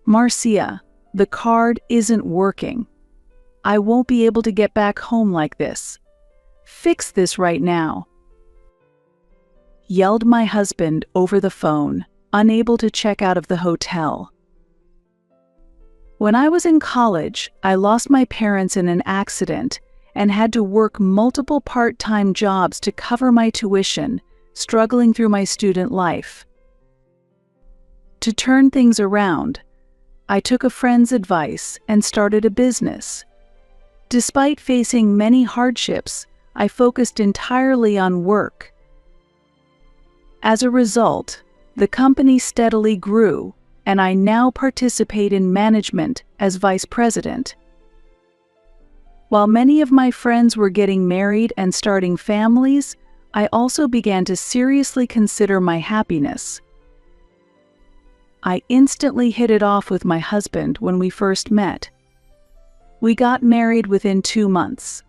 "Marcia, the card isn't working. I won't be able to get back home like this. Fix this right now," yelled my husband over the phone, unable to check out of the hotel. When I was in college, I lost my parents in an accident and had to work multiple part-time jobs to cover my tuition, struggling through my student life. To turn things around, I took a friend's advice and started a business. Despite facing many hardships, I focused entirely on work. As a result, the company steadily grew, and I now participate in management as vice president. While many of my friends were getting married and starting families, I also began to seriously consider my happiness. I instantly hit it off with my husband when we first met. We got married within 2 months.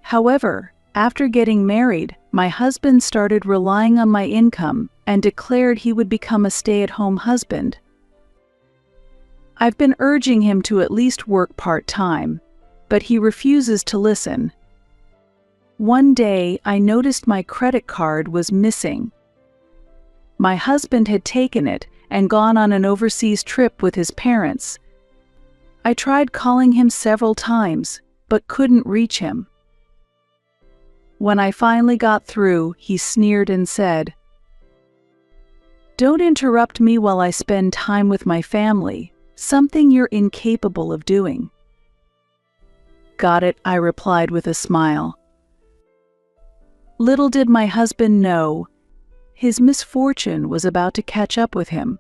However, after getting married, my husband started relying on my income and declared he would become a stay-at-home husband. I've been urging him to at least work part-time, but he refuses to listen. One day, I noticed my credit card was missing. My husband had taken it and gone on an overseas trip with his parents. I tried calling him several times, but couldn't reach him. When I finally got through, he sneered and said, "Don't interrupt me while I spend time with my family, something you're incapable of doing." "Got it," I replied with a smile. Little did my husband know, his misfortune was about to catch up with him.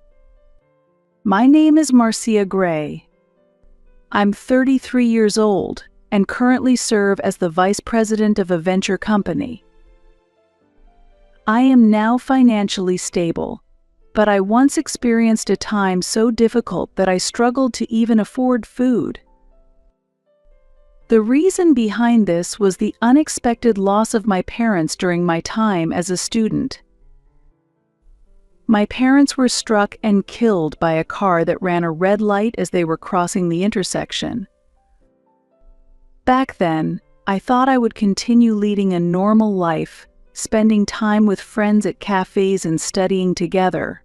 My name is Marcia Gray. I'm 33 years old and currently serve as the vice president of a venture company. I am now financially stable, but I once experienced a time so difficult that I struggled to even afford food. The reason behind this was the unexpected loss of my parents during my time as a student. My parents were struck and killed by a car that ran a red light as they were crossing the intersection. Back then, I thought I would continue leading a normal life, spending time with friends at cafes and studying together.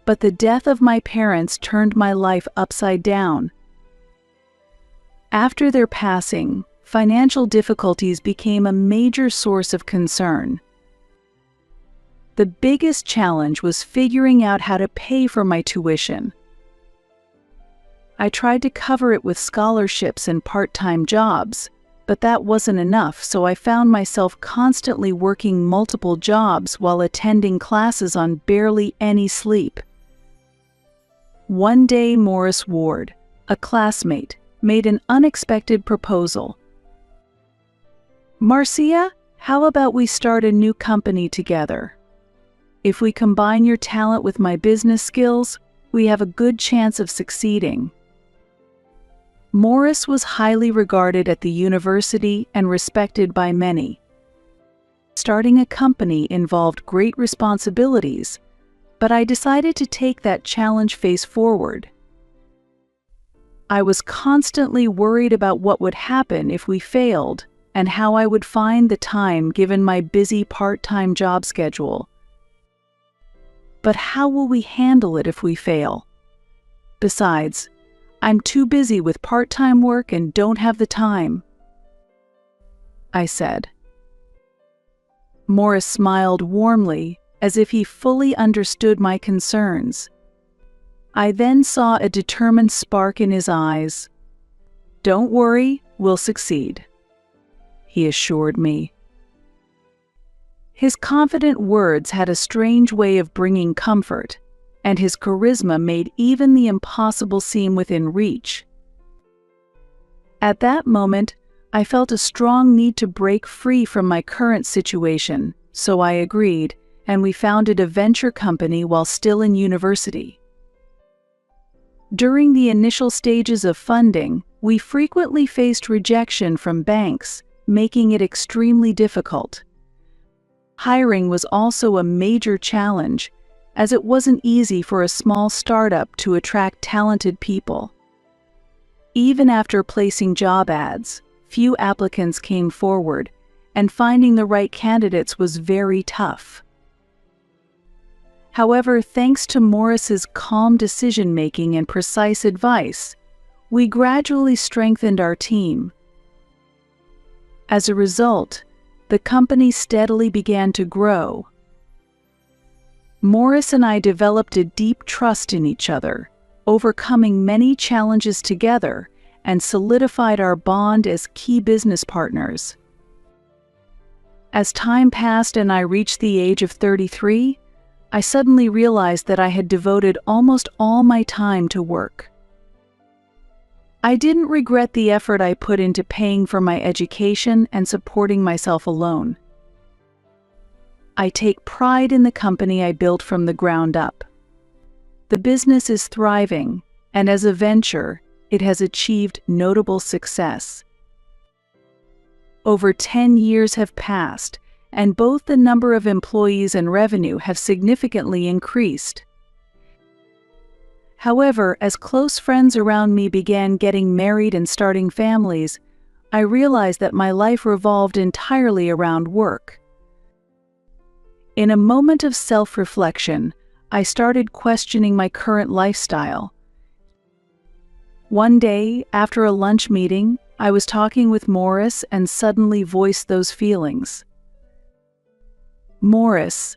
But the death of my parents turned my life upside down. After their passing, financial difficulties became a major source of concern. The biggest challenge was figuring out how to pay for my tuition. I tried to cover it with scholarships and part-time jobs, but that wasn't enough, so I found myself constantly working multiple jobs while attending classes on barely any sleep. One day, Morris Ward, a classmate, made an unexpected proposal. "Marcia, how about we start a new company together? If we combine your talent with my business skills, we have a good chance of succeeding." Morris was highly regarded at the university and respected by many. Starting a company involved great responsibilities, but I decided to take that challenge face forward. I was constantly worried about what would happen if we failed and how I would find the time given my busy part-time job schedule. But how will we handle it if we fail? Besides, I'm too busy with part-time work and don't have the time, I said. Morris smiled warmly, as if he fully understood my concerns. I then saw a determined spark in his eyes. "Don't worry, we'll succeed," he assured me. His confident words had a strange way of bringing comfort, and his charisma made even the impossible seem within reach. At that moment, I felt a strong need to break free from my current situation, so I agreed, and we founded a venture company while still in university. During the initial stages of funding, we frequently faced rejection from banks, making it extremely difficult. Hiring was also a major challenge, as it wasn't easy for a small startup to attract talented people. Even after placing job ads, few applicants came forward, and finding the right candidates was very tough. However, thanks to Morris's calm decision-making and precise advice, we gradually strengthened our team. As a result, the company steadily began to grow. Morris and I developed a deep trust in each other, overcoming many challenges together, and solidified our bond as key business partners. As time passed and I reached the age of 33, I suddenly realized that I had devoted almost all my time to work. I didn't regret the effort I put into paying for my education and supporting myself alone. I take pride in the company I built from the ground up. The business is thriving, and as a venture, it has achieved notable success. Over 10 years have passed, and both the number of employees and revenue have significantly increased. However, as close friends around me began getting married and starting families, I realized that my life revolved entirely around work. In a moment of self-reflection, I started questioning my current lifestyle. One day, after a lunch meeting, I was talking with Morris and suddenly voiced those feelings. "Morris,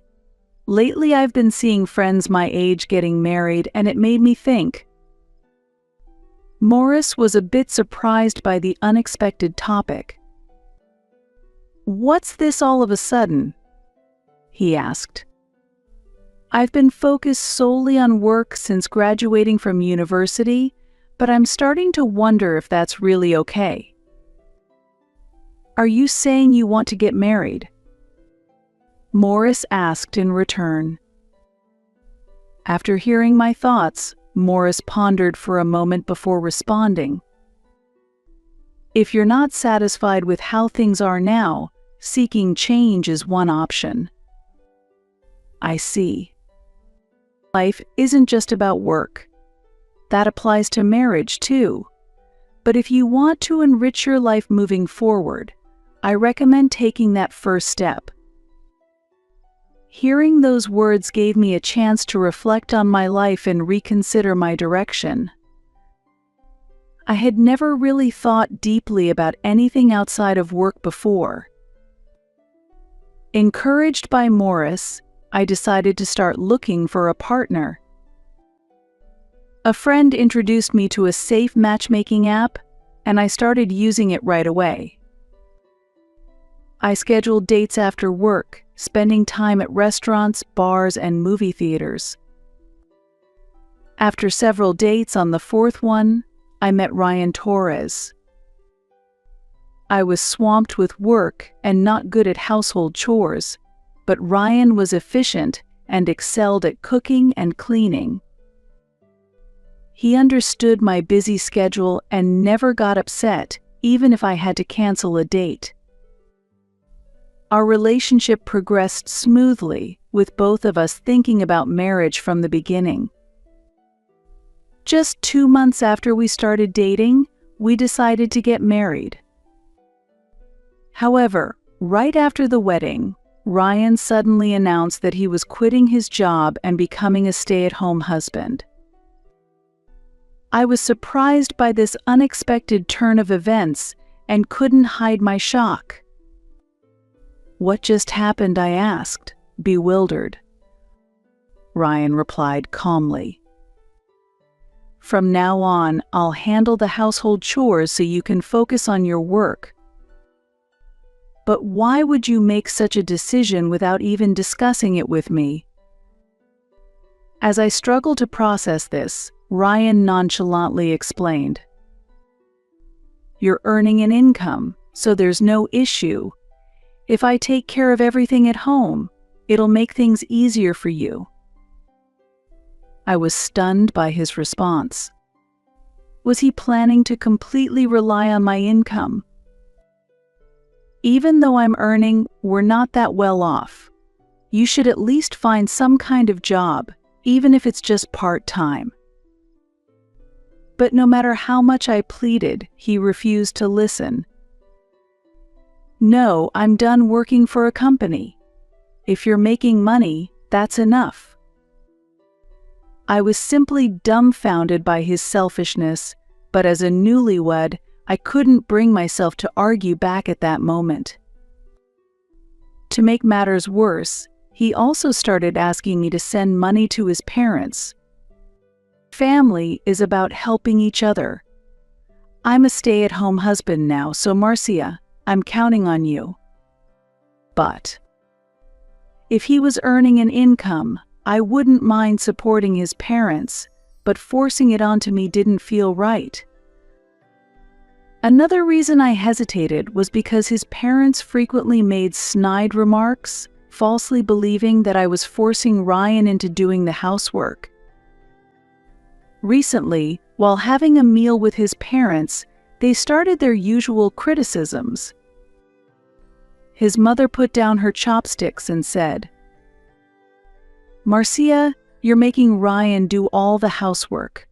lately I've been seeing friends my age getting married, and it made me think." Morris was a bit surprised by the unexpected topic. "What's this all of a sudden?" he asked. "I've been focused solely on work since graduating from university, but I'm starting to wonder if that's really okay." "Are you saying you want to get married?" Morris asked in return. After hearing my thoughts, Morris pondered for a moment before responding. "If you're not satisfied with how things are now, seeking change is one option." "I see. Life isn't just about work. That applies to marriage too. But if you want to enrich your life moving forward, I recommend taking that first step." Hearing those words gave me a chance to reflect on my life and reconsider my direction. I had never really thought deeply about anything outside of work before. Encouraged by Morris, I decided to start looking for a partner. A friend introduced me to a safe matchmaking app, and I started using it right away. I scheduled dates after work, spending time at restaurants, bars, and movie theaters. After several dates, on the fourth one, I met Ryan Torres. I was swamped with work and not good at household chores, but Ryan was efficient and excelled at cooking and cleaning. He understood my busy schedule and never got upset, even if I had to cancel a date. Our relationship progressed smoothly, with both of us thinking about marriage from the beginning. Just 2 months after we started dating, we decided to get married. However, right after the wedding, Ryan suddenly announced that he was quitting his job and becoming a stay-at-home husband. I was surprised by this unexpected turn of events and couldn't hide my shock. "What just happened?" I asked, bewildered. Ryan replied calmly. "From now on, I'll handle the household chores so you can focus on your work." "But why would you make such a decision without even discussing it with me?" As I struggled to process this, Ryan nonchalantly explained. "You're earning an income, so there's no issue. If I take care of everything at home, it'll make things easier for you." I was stunned by his response. Was he planning to completely rely on my income? "Even though I'm earning, we're not that well off. You should at least find some kind of job, even if it's just part-time. But no matter how much I pleaded, he refused to listen. No, I'm done working for a company. If you're making money, that's enough. I was simply dumbfounded by his selfishness, but as a newlywed, I couldn't bring myself to argue back at that moment. To make matters worse, he also started asking me to send money to his parents. Family is about helping each other. I'm a stay-at-home husband now, so Marcia, I'm counting on you. But if he was earning an income, I wouldn't mind supporting his parents, but forcing it onto me didn't feel right. Another reason I hesitated was because his parents frequently made snide remarks, falsely believing that I was forcing Ryan into doing the housework. Recently, while having a meal with his parents, they started their usual criticisms. His mother put down her chopsticks and said, "Marcia, you're making Ryan do all the housework.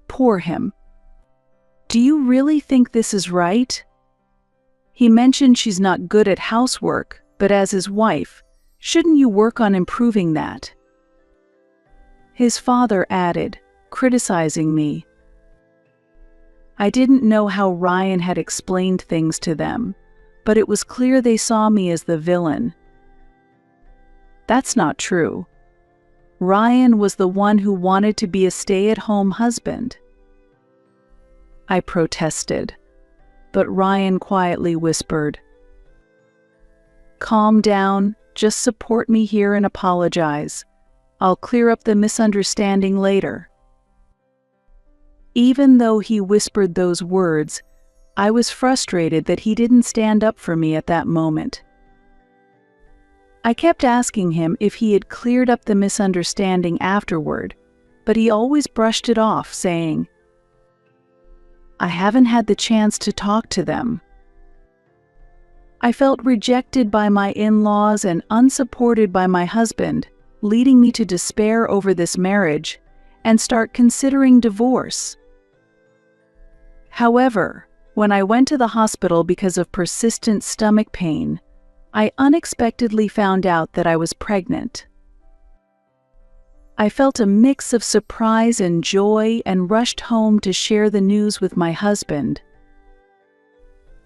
Poor him. Do you really think this is right? He mentioned she's not good at housework, but as his wife, shouldn't you work on improving that?" His father added, criticizing me. I didn't know how Ryan had explained things to them, but it was clear they saw me as the villain. That's not true. Ryan was the one who wanted to be a stay-at-home husband. I protested, but Ryan quietly whispered, "Calm down, just support me here and apologize. I'll clear up the misunderstanding later." Even though he whispered those words, I was frustrated that he didn't stand up for me at that moment. I kept asking him if he had cleared up the misunderstanding afterward, but he always brushed it off, saying, "I haven't had the chance to talk to them." I felt rejected by my in-laws and unsupported by my husband, leading me to despair over this marriage and start considering divorce. However, when I went to the hospital because of persistent stomach pain, I unexpectedly found out that I was pregnant. I felt a mix of surprise and joy and rushed home to share the news with my husband.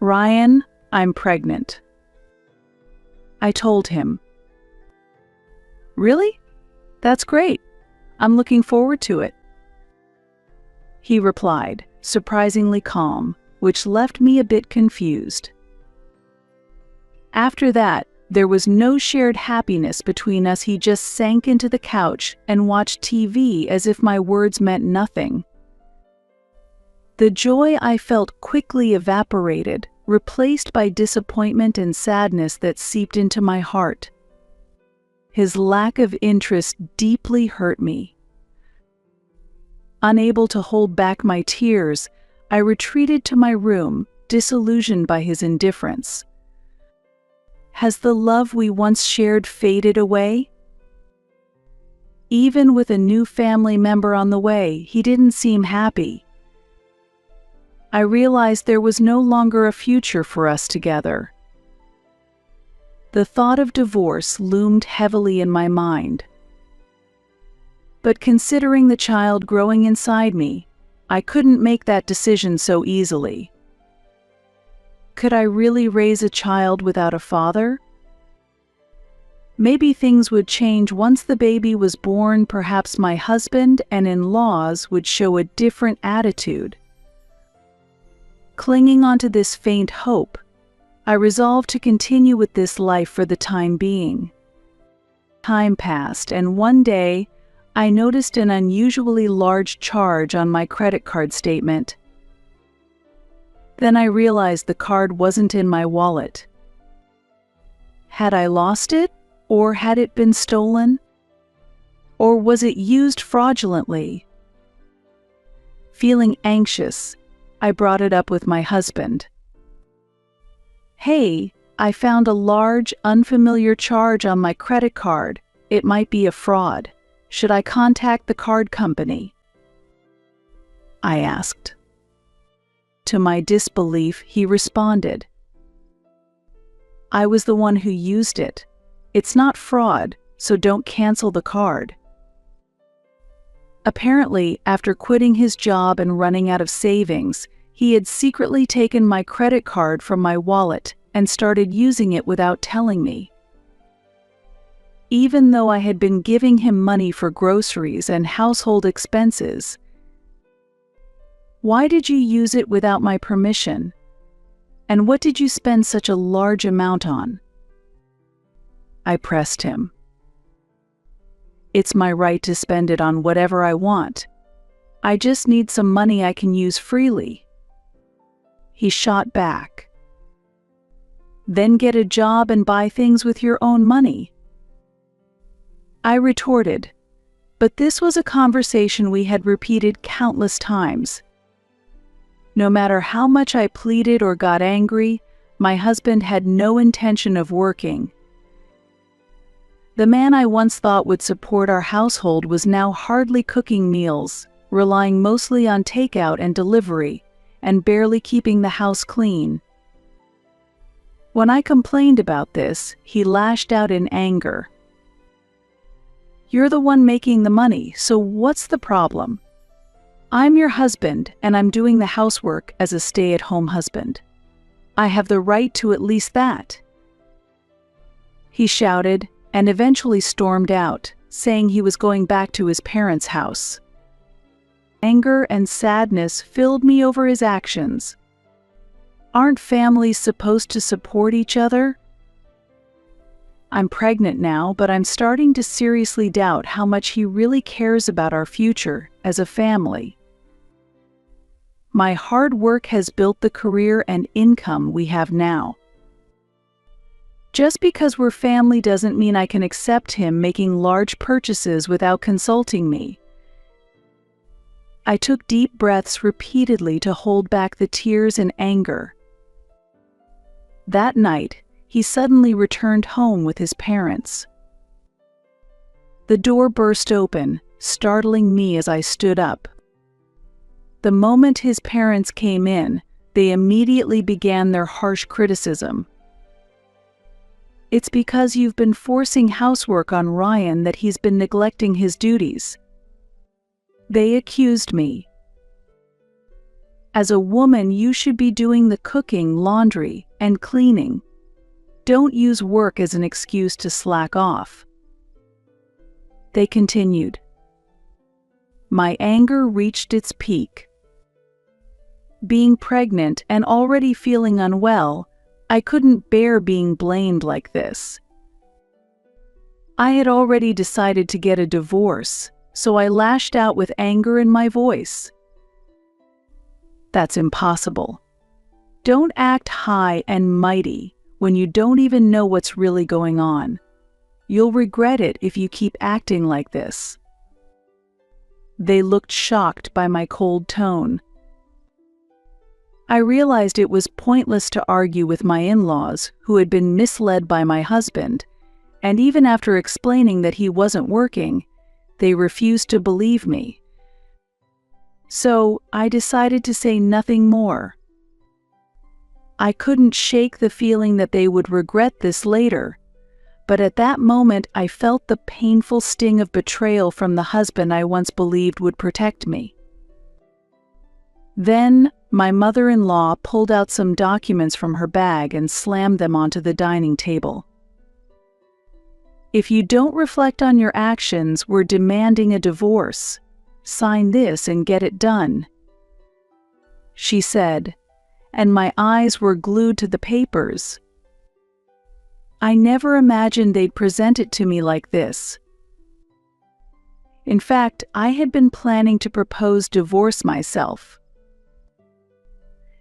"Ryan, I'm pregnant," I told him. "Really? That's great. I'm looking forward to it," he replied, surprisingly calm, which left me a bit confused. After that, there was no shared happiness between us. He just sank into the couch and watched TV as if my words meant nothing. The joy I felt quickly evaporated, replaced by disappointment and sadness that seeped into my heart. His lack of interest deeply hurt me. Unable to hold back my tears, I retreated to my room, disillusioned by his indifference. Has the love we once shared faded away? Even with a new family member on the way, he didn't seem happy. I realized there was no longer a future for us together. The thought of divorce loomed heavily in my mind. But considering the child growing inside me, I couldn't make that decision so easily. Could I really raise a child without a father? Maybe things would change once the baby was born. Perhaps my husband and in-laws would show a different attitude. Clinging onto this faint hope, I resolved to continue with this life for the time being. Time passed, and one day, I noticed an unusually large charge on my credit card statement. Then I realized the card wasn't in my wallet. Had I lost it, or had it been stolen? Or was it used fraudulently? Feeling anxious, I brought it up with my husband. "Hey, I found a large, unfamiliar charge on my credit card. It might be a fraud. Should I contact the card company?" I asked. To my disbelief, he responded, "I was the one who used it. It's not fraud, so don't cancel the card." Apparently, after quitting his job and running out of savings, he had secretly taken my credit card from my wallet and started using it without telling me. Even though I had been giving him money for groceries and household expenses. "Why did you use it without my permission? And what did you spend such a large amount on?" I pressed him. "It's my right to spend it on whatever I want. I just need some money I can use freely." He shot back. "Then get a job and buy things with your own money." I retorted, but this was a conversation we had repeated countless times. No matter how much I pleaded or got angry, my husband had no intention of working. The man I once thought would support our household was now hardly cooking meals, relying mostly on takeout and delivery, and barely keeping the house clean. When I complained about this, he lashed out in anger. "You're the one making the money, so what's the problem? I'm your husband, and I'm doing the housework as a stay-at-home husband. I have the right to at least that." He shouted and eventually stormed out, saying he was going back to his parents' house. Anger and sadness filled me over his actions. Aren't families supposed to support each other? I'm pregnant now, but I'm starting to seriously doubt how much he really cares about our future as a family. My hard work has built the career and income we have now. Just because we're family doesn't mean I can accept him making large purchases without consulting me. I took deep breaths repeatedly to hold back the tears and anger. That night, he suddenly returned home with his parents. The door burst open, startling me as I stood up. The moment his parents came in, they immediately began their harsh criticism. "It's because you've been forcing housework on Ryan that he's been neglecting his duties." They accused me. "As a woman, you should be doing the cooking, laundry, and cleaning. Don't use work as an excuse to slack off." They continued. My anger reached its peak. Being pregnant and already feeling unwell, I couldn't bear being blamed like this. I had already decided to get a divorce, so I lashed out with anger in my voice. "That's impossible. Don't act high and mighty when you don't even know what's really going on. You'll regret it if you keep acting like this." They looked shocked by my cold tone. I realized it was pointless to argue with my in-laws, who had been misled by my husband, and even after explaining that he wasn't working, they refused to believe me. So I decided to say nothing more. I couldn't shake the feeling that they would regret this later, but at that moment I felt the painful sting of betrayal from the husband I once believed would protect me. Then my mother-in-law pulled out some documents from her bag and slammed them onto the dining table. "If you don't reflect on your actions, we're demanding a divorce. Sign this and get it done," she said, and my eyes were glued to the papers. I never imagined they'd present it to me like this. In fact, I had been planning to propose divorce myself.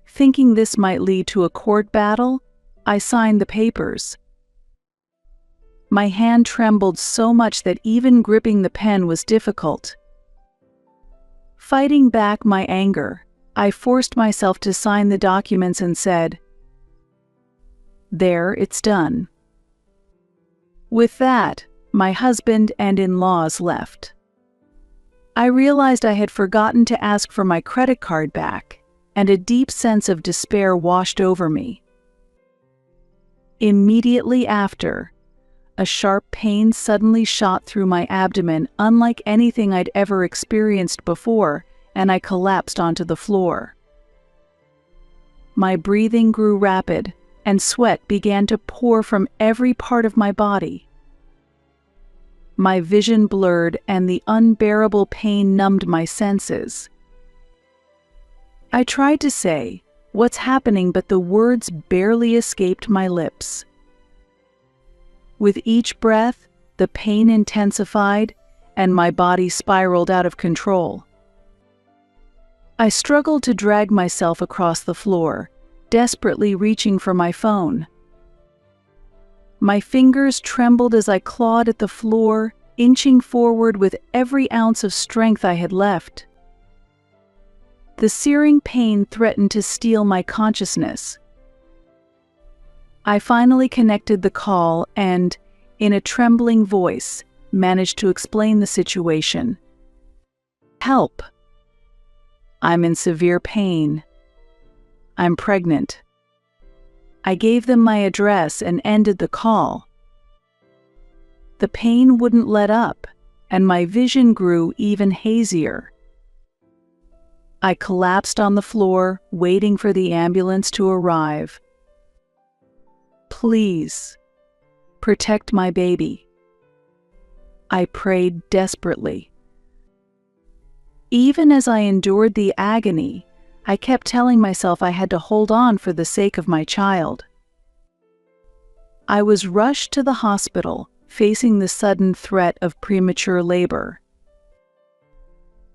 Thinking this might lead to a court battle, I signed the papers. My hand trembled so much that even gripping the pen was difficult. Fighting back my anger, I forced myself to sign the documents and said, There, it's done. With that, my husband and in-laws left. I realized I had forgotten to ask for my credit card back, and a deep sense of despair washed over me. Immediately after, a sharp pain suddenly shot through my abdomen, unlike anything I'd ever experienced before, and I collapsed onto the floor. My breathing grew rapid, and sweat began to pour from every part of my body. My vision blurred, and the unbearable pain numbed my senses. I tried to say, "What's happening?" but the words barely escaped my lips. With each breath, the pain intensified, and my body spiraled out of control. I struggled to drag myself across the floor, desperately reaching for my phone. My fingers trembled as I clawed at the floor, inching forward with every ounce of strength I had left. The searing pain threatened to steal my consciousness. I finally connected the call and, in a trembling voice, managed to explain the situation. "Help. I'm in severe pain. I'm pregnant." I gave them my address and ended the call. The pain wouldn't let up, and my vision grew even hazier. I collapsed on the floor, waiting for the ambulance to arrive. "Please, protect my baby," I prayed desperately. Even as I endured the agony, I kept telling myself I had to hold on for the sake of my child. I was rushed to the hospital, facing the sudden threat of premature labor.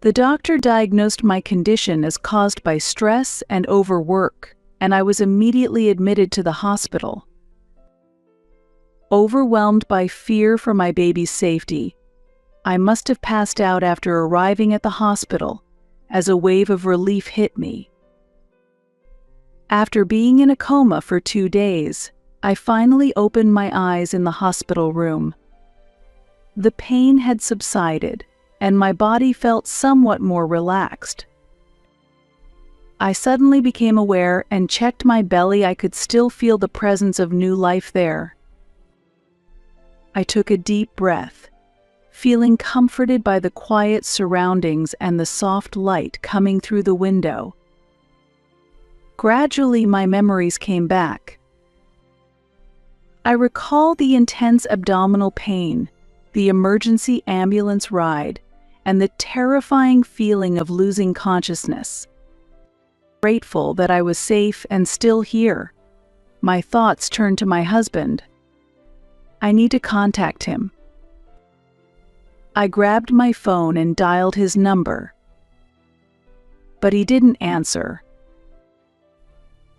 The doctor diagnosed my condition as caused by stress and overwork, and I was immediately admitted to the hospital. Overwhelmed by fear for my baby's safety, I must have passed out after arriving at the hospital, as a wave of relief hit me. After being in a coma for 2 days, I finally opened my eyes in the hospital room. The pain had subsided, and my body felt somewhat more relaxed. I suddenly became aware and checked my belly. I could still feel the presence of new life there. I took a deep breath, feeling comforted by the quiet surroundings and the soft light coming through the window. Gradually, my memories came back. I recall the intense abdominal pain, the emergency ambulance ride, and the terrifying feeling of losing consciousness. Grateful that I was safe and still here, my thoughts turned to my husband. I need to contact him. I grabbed my phone and dialed his number, but he didn't answer.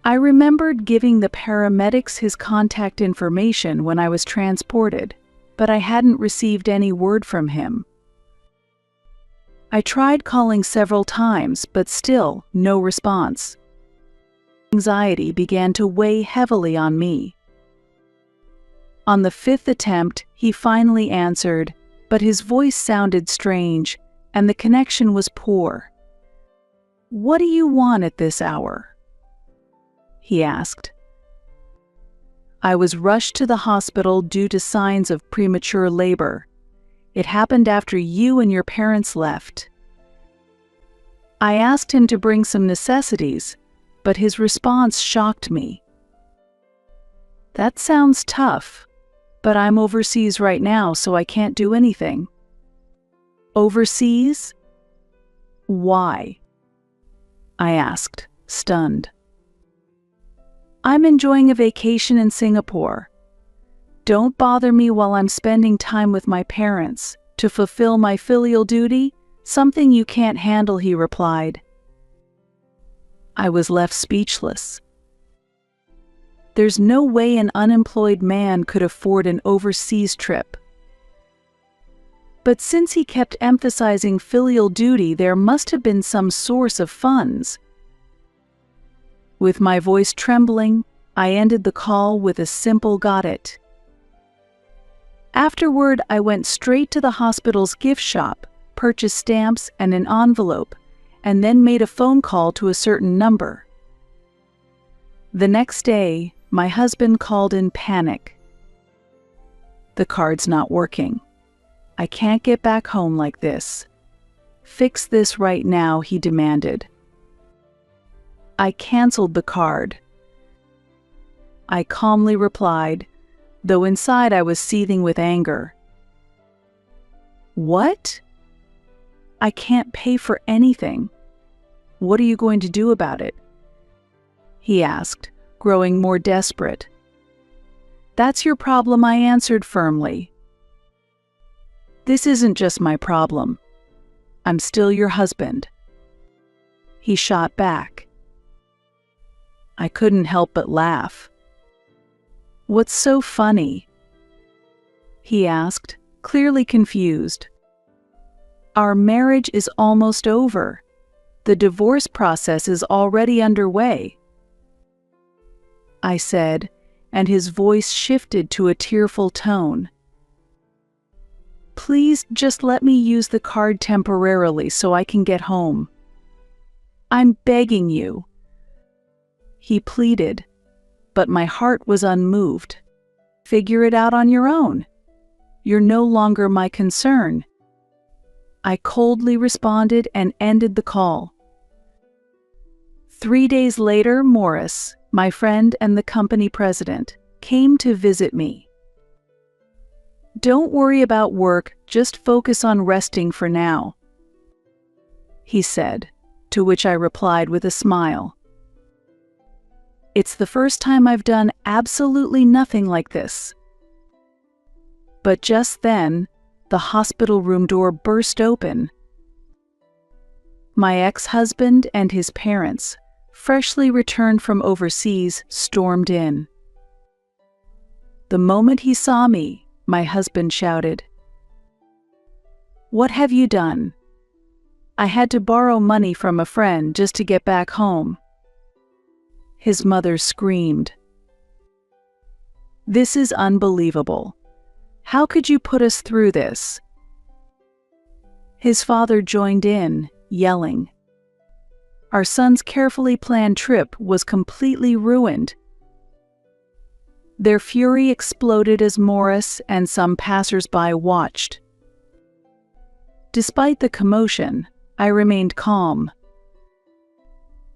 I remembered giving the paramedics his contact information when I was transported, but I hadn't received any word from him. I tried calling several times, but still no response. Anxiety began to weigh heavily on me. On the 5th attempt, he finally answered, but his voice sounded strange, and the connection was poor. "What do you want at this hour?" he asked. I was rushed to the hospital due to signs of premature labor. "It happened after you and your parents left." I asked him to bring some necessities, but his response shocked me. "That sounds tough, but I'm overseas right now, so I can't do anything." "Overseas? Why?" I asked, stunned. "I'm enjoying a vacation in Singapore. Don't bother me while I'm spending time with my parents, to fulfill my filial duty, something you can't handle," he replied. I was left speechless. There's no way an unemployed man could afford an overseas trip. But since he kept emphasizing filial duty, there must have been some source of funds. With my voice trembling, I ended the call with a simple "got it." Afterward, I went straight to the hospital's gift shop, purchased stamps and an envelope, and then made a phone call to a certain number. The next day, my husband called in panic. "The card's not working. I can't get back home like this. Fix this right now," he demanded. I canceled the card. I calmly replied, though inside I was seething with anger. "What? I can't pay for anything. What are you going to do about it?" he asked, growing more desperate. "That's your problem," I answered firmly. "This isn't just my problem. I'm still your husband," he shot back. I couldn't help but laugh. "What's so funny?" he asked, clearly confused. "Our marriage is almost over. The divorce process is already underway," I said, and his voice shifted to a tearful tone. "Please just let me use the card temporarily so I can get home. I'm begging you," he pleaded, but my heart was unmoved. "Figure it out on your own. You're no longer my concern," I coldly responded and ended the call. 3 days later, Morris, my friend and the company president, came to visit me. "Don't worry about work, just focus on resting for now," he said, to which I replied with a smile. "It's the first time I've done absolutely nothing like this." But just then, the hospital room door burst open. My ex-husband and his parents, freshly returned from overseas, stormed in. The moment he saw me, my husband shouted, "What have you done?" "I had to borrow money from a friend just to get back home," his mother screamed. "This is unbelievable. How could you put us through this?" His father joined in, yelling. Our son's carefully planned trip was completely ruined. Their fury exploded as Morris and some passers-by watched. Despite the commotion, I remained calm.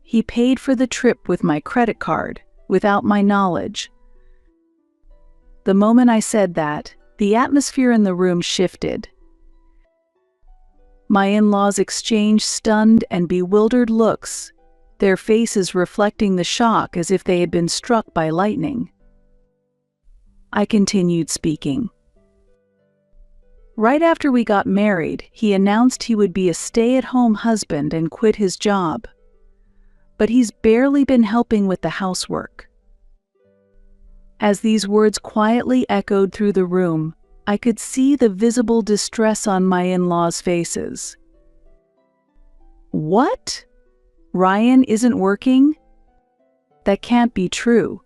He paid for the trip with my credit card, without my knowledge. The moment I said that, the atmosphere in the room shifted. My in-laws exchanged stunned and bewildered looks, their faces reflecting the shock as if they had been struck by lightning. I continued speaking. "Right after we got married, he announced he would be a stay-at-home husband and quit his job. But he's barely been helping with the housework." As these words quietly echoed through the room, I could see the visible distress on my in-laws' faces. "What? Ryan isn't working? That can't be true.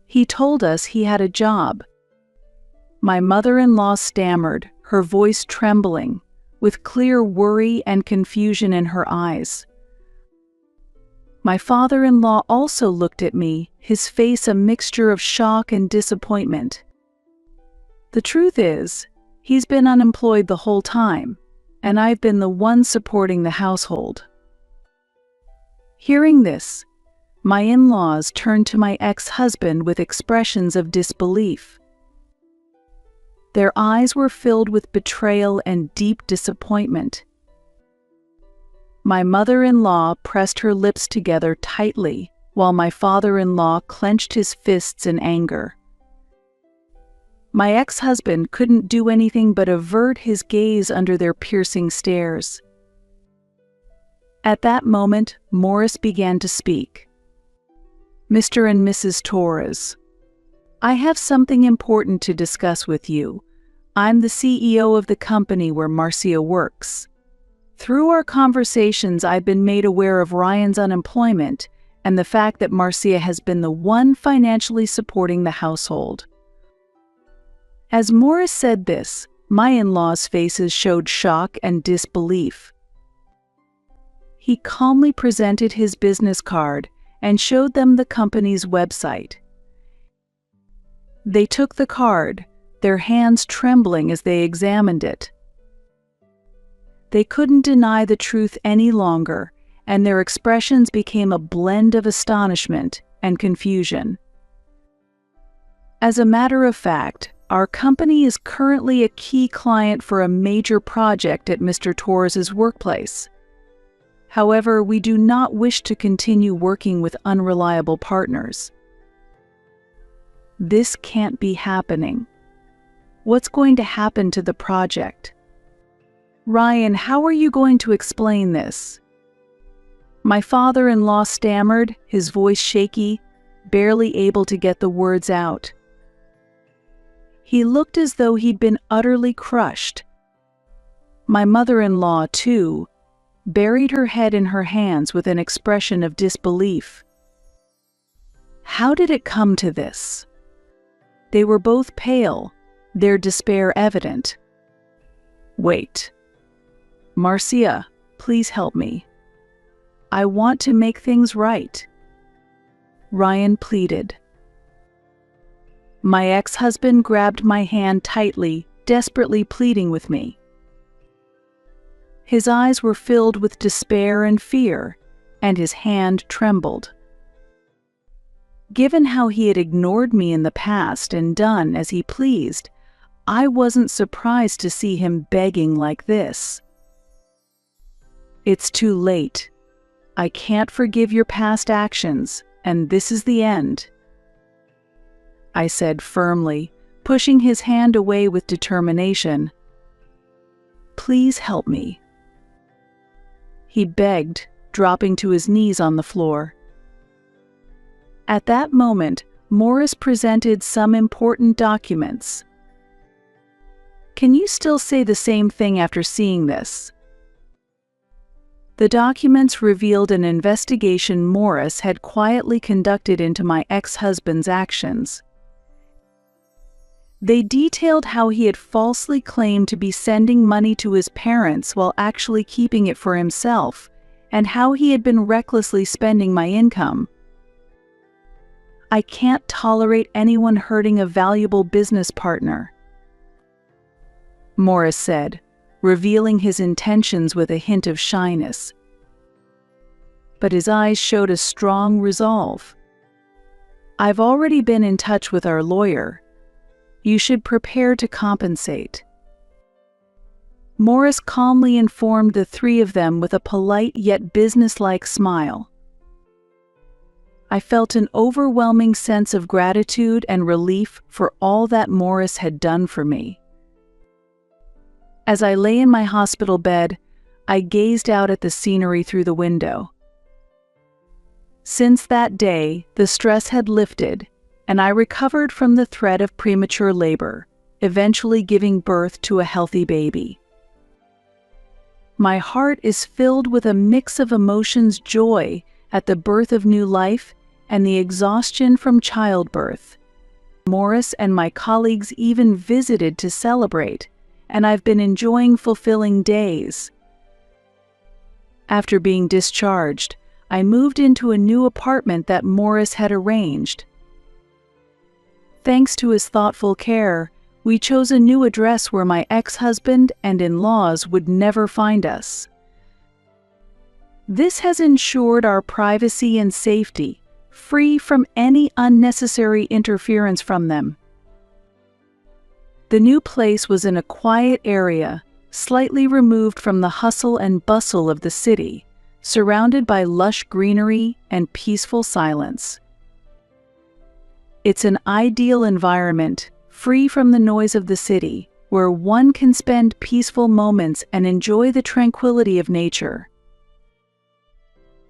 He told us he had a job." My mother-in-law stammered, her voice trembling, with clear worry and confusion in her eyes. My father-in-law also looked at me, his face a mixture of shock and disappointment. "The truth is, he's been unemployed the whole time, and I've been the one supporting the household." Hearing this, my in-laws turned to my ex-husband with expressions of disbelief. Their eyes were filled with betrayal and deep disappointment. My mother-in-law pressed her lips together tightly, while my father-in-law clenched his fists in anger. My ex-husband couldn't do anything but avert his gaze under their piercing stares. At that moment, Morris began to speak. "Mr. and Mrs. Torres, I have something important to discuss with you. I'm the CEO of the company where Marcia works. Through our conversations, I've been made aware of Ryan's unemployment and the fact that Marcia has been the one financially supporting the household. As Morris said this, my in-laws' faces showed shock and disbelief. He calmly presented his business card and showed them the company's website. They took the card, their hands trembling as they examined it. They couldn't deny the truth any longer, and their expressions became a blend of astonishment and confusion. As a matter of fact, our company is currently a key client for a major project at Mr. Torres's workplace. However, we do not wish to continue working with unreliable partners. This can't be happening. What's going to happen to the project? Ryan, how are you going to explain this? My father-in-law stammered, his voice shaky, barely able to get the words out. He looked as though he'd been utterly crushed. My mother-in-law, too, buried her head in her hands with an expression of disbelief. How did it come to this? They were both pale, their despair evident. Wait. Marcia, please help me. I want to make things right. Ryan pleaded. My ex-husband grabbed my hand tightly, desperately pleading with me. His eyes were filled with despair and fear, and his hand trembled. Given how he had ignored me in the past and done as he pleased, I wasn't surprised to see him begging like this. It's too late. I can't forgive your past actions, and this is the end, I said firmly, pushing his hand away with determination. Please help me. He begged, dropping to his knees on the floor. At that moment, Morris presented some important documents. Can you still say the same thing after seeing this? The documents revealed an investigation Morris had quietly conducted into my ex-husband's actions. They detailed how he had falsely claimed to be sending money to his parents while actually keeping it for himself, and how he had been recklessly spending my income. I can't tolerate anyone hurting a valuable business partner, Morris said, revealing his intentions with a hint of shyness. But his eyes showed a strong resolve. I've already been in touch with our lawyer. You should prepare to compensate. Morris calmly informed the three of them with a polite yet businesslike smile. I felt an overwhelming sense of gratitude and relief for all that Morris had done for me. As I lay in my hospital bed, I gazed out at the scenery through the window. Since that day, the stress had lifted, and I recovered from the threat of premature labor, eventually giving birth to a healthy baby. My heart is filled with a mix of emotions: joy at the birth of new life and the exhaustion from childbirth. Morris and my colleagues even visited to celebrate, and I've been enjoying fulfilling days. After being discharged, I moved into a new apartment that Morris had arranged. Thanks to his thoughtful care, we chose a new address where my ex-husband and in-laws would never find us. This has ensured our privacy and safety, free from any unnecessary interference from them. The new place was in a quiet area, slightly removed from the hustle and bustle of the city, surrounded by lush greenery and peaceful silence. It's an ideal environment, free from the noise of the city, where one can spend peaceful moments and enjoy the tranquility of nature.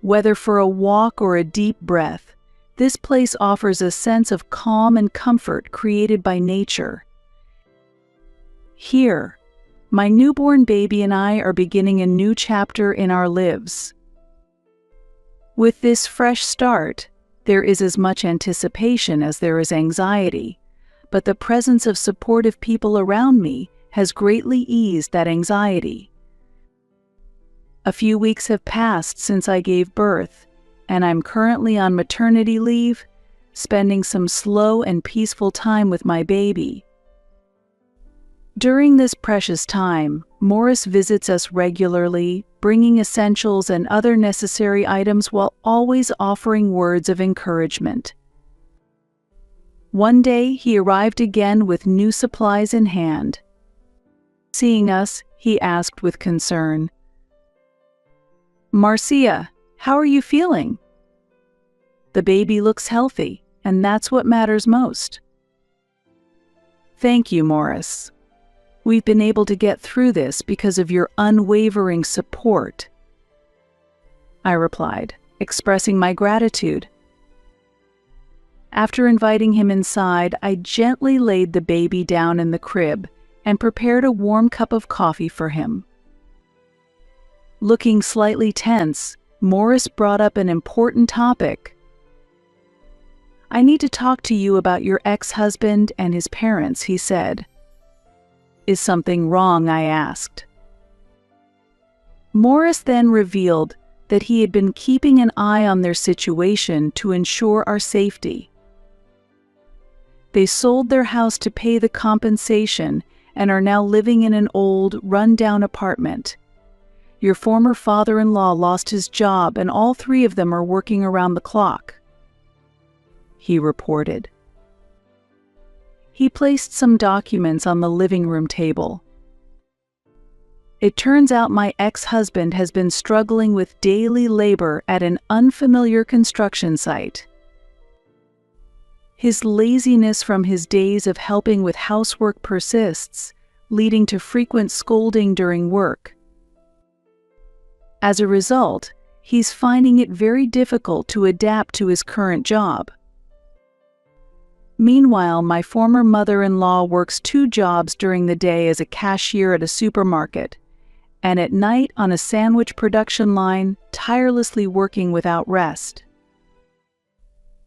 Whether for a walk or a deep breath, this place offers a sense of calm and comfort created by nature. Here, my newborn baby and I are beginning a new chapter in our lives. With this fresh start, there is as much anticipation as there is anxiety, but the presence of supportive people around me has greatly eased that anxiety. A few weeks have passed since I gave birth, and I'm currently on maternity leave, spending some slow and peaceful time with my baby. During this precious time, Morris visits us regularly, bringing essentials and other necessary items while always offering words of encouragement. One day, he arrived again with new supplies in hand. Seeing us, he asked with concern, "Marcia, how are you feeling?" "The baby looks healthy, and that's what matters most." "Thank you, Morris. We've been able to get through this because of your unwavering support," I replied, expressing my gratitude. After inviting him inside, I gently laid the baby down in the crib and prepared a warm cup of coffee for him. Looking slightly tense, Morris brought up an important topic. "I need to talk to you about your ex-husband and his parents," he said. "Is something wrong?" I asked. Morris then revealed that he had been keeping an eye on their situation to ensure our safety. They sold their house to pay the compensation and are now living in an old, run-down apartment. Your former father-in-law lost his job, and all three of them are working around the clock," he reported. He placed some documents on the living room table. "It turns out my ex-husband has been struggling with daily labor at an unfamiliar construction site. His laziness from his days of helping with housework persists, leading to frequent scolding during work. As a result, he's finding it very difficult to adapt to his current job. Meanwhile, my former mother-in-law works 2 jobs during the day as a cashier at a supermarket, and at night on a sandwich production line, tirelessly working without rest.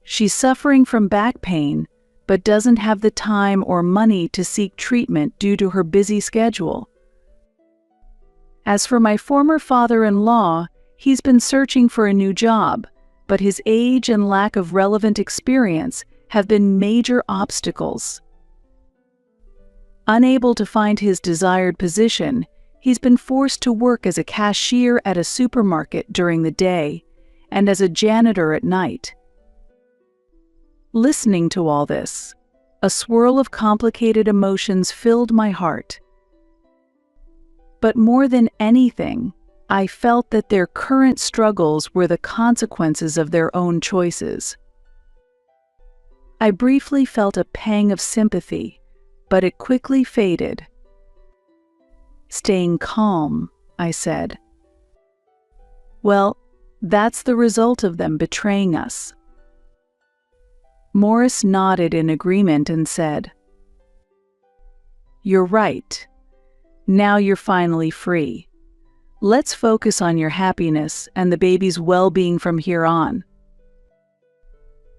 She's suffering from back pain, but doesn't have the time or money to seek treatment due to her busy schedule. As for my former father-in-law, he's been searching for a new job, but his age and lack of relevant experience have been major obstacles. Unable to find his desired position, he's been forced to work as a cashier at a supermarket during the day and as a janitor at night. Listening to all this, a swirl of complicated emotions filled my heart. But more than anything, I felt that their current struggles were the consequences of their own choices. I briefly felt a pang of sympathy, but it quickly faded. Staying calm, I said, "Well, that's the result of them betraying us." Morris nodded in agreement and said, "You're right. Now you're finally free. Let's focus on your happiness and the baby's well-being from here on."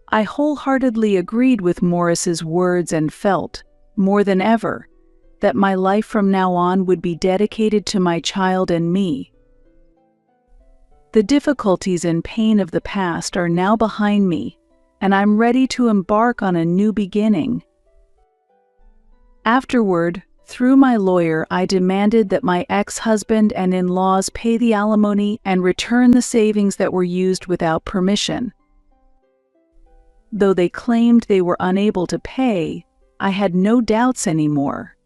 I wholeheartedly agreed with Morris's words and felt, more than ever, that my life from now on would be dedicated to my child and me. The difficulties and pain of the past are now behind me, and I'm ready to embark on a new beginning. Afterward, through my lawyer, I demanded that my ex-husband and in-laws pay the alimony and return the savings that were used without permission. Though they claimed they were unable to pay, I had no doubts anymore.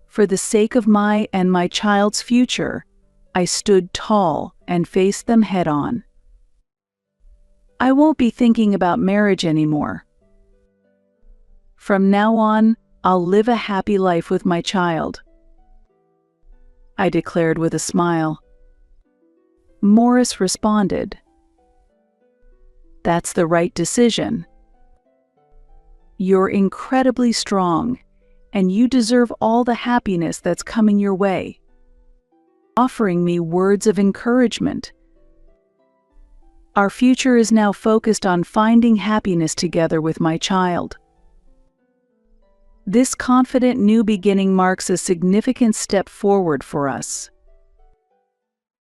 For the sake of my and my child's future, I stood tall and faced them head-on. I won't be thinking about marriage anymore. From now on, I'll live a happy life with my child," I declared with a smile. Morris responded, "That's the right decision. You're incredibly strong, and you deserve all the happiness that's coming your way," offering me words of encouragement. Our future is now focused on finding happiness together with my child. This confident new beginning marks a significant step forward for us.